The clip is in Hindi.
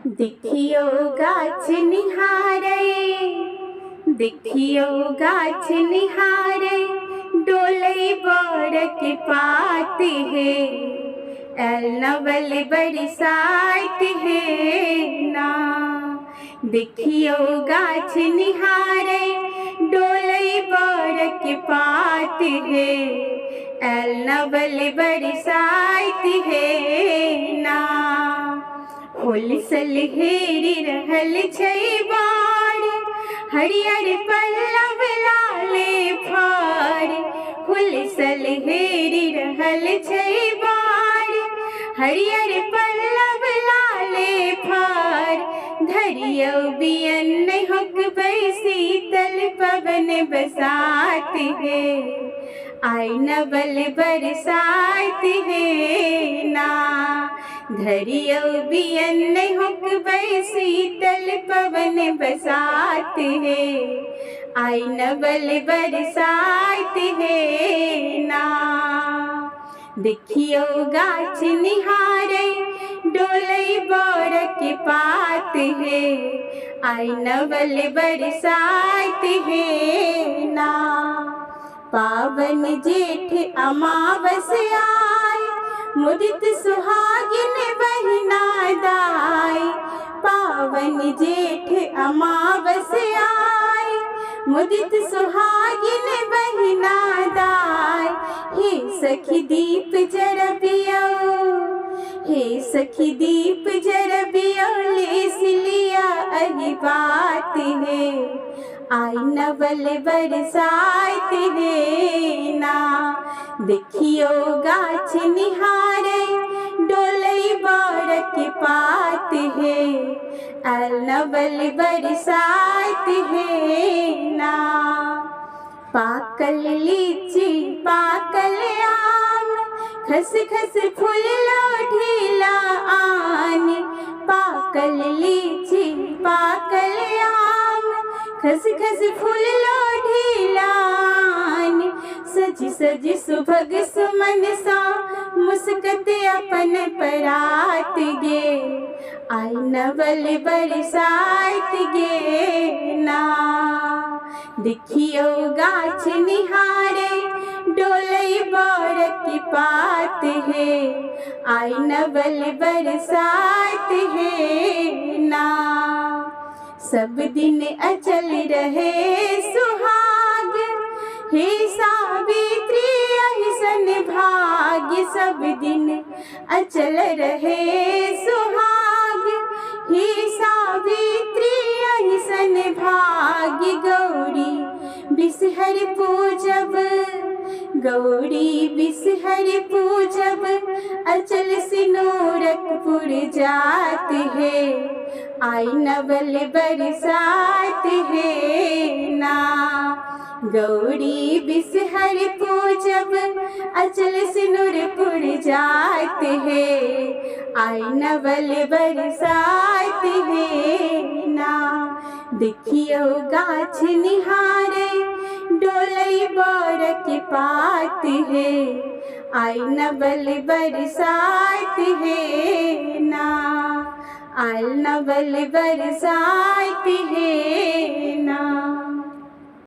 देखियो गाछ निहारै, देखियो गाछ निहारै, डोलै बरक पात हे, आयल नवल बरसात हे ना। देखियो गाछ निहारै, डोलै बरक पात हे, आयल नवल बरसात हे ना। होलसल हेरि रहल छै बार, हरियर पल्लव लाले फार। होलसल हेरि रहल छै बार, हरियर पल्लव लाले फार। धरियौ बियन होकबै शीतल पवन बसात हे, आइ नवल बरसात हे ना। धरियौ बियन होकबै शीतल पवन बसात हे, आइ नवल बरसात हे ना। देखियो गाछ निहारै, डोलै बरक पात हे, आइ नवल बरसात हे ना। पावन जेठ अमावस आय, मुदित सुहागिन बहिना दाय। पावन जेठ अमावस आय, मुदित सुहागिन बहिना दाय। हे सखी दीप जरबियौ, हे सखी दीप जरबियौ, लेस लिया अहि बात हे, आइ नवल बरसात हे ना। देखियो गाछ निहारै, डोलै बरक पात हे, आयल नवल बरसात हे ना। पाकल लीची पाकल आम, खस खस फूललो ढीला आन। पाकल लीची पाकल आम, खस खस फूललो ढीला आन। सज सज सुभग सुमन सा, मुस्कत अपन परात गे, आइ नवल बरसात गे ना। देखियो गाछ निहारै, डोलै बरक पात हे, आइ नवल बरसात हे ना। सब दिन अचल रहे सुहाग, हे सावित्री अहिसन भाग्य। सब दिन अचल रहे सुहाग, हे सावित्री अहिसन भाग्य। गौरी बिसहर पूजब, गौरी बिसहर पूजब, अचल सिनोरक पुर जात हे, आइ नवल बरसात हे ना। गौरी बिसहर पूजब, अचल सिनुरपुर जात हे, आइ नवल बरसात हे ना। देखियो गाछ निहारै, डोलै बरक पात हे, आइ नवल बरसात हे ना। आयल नवल बरसात हे ना।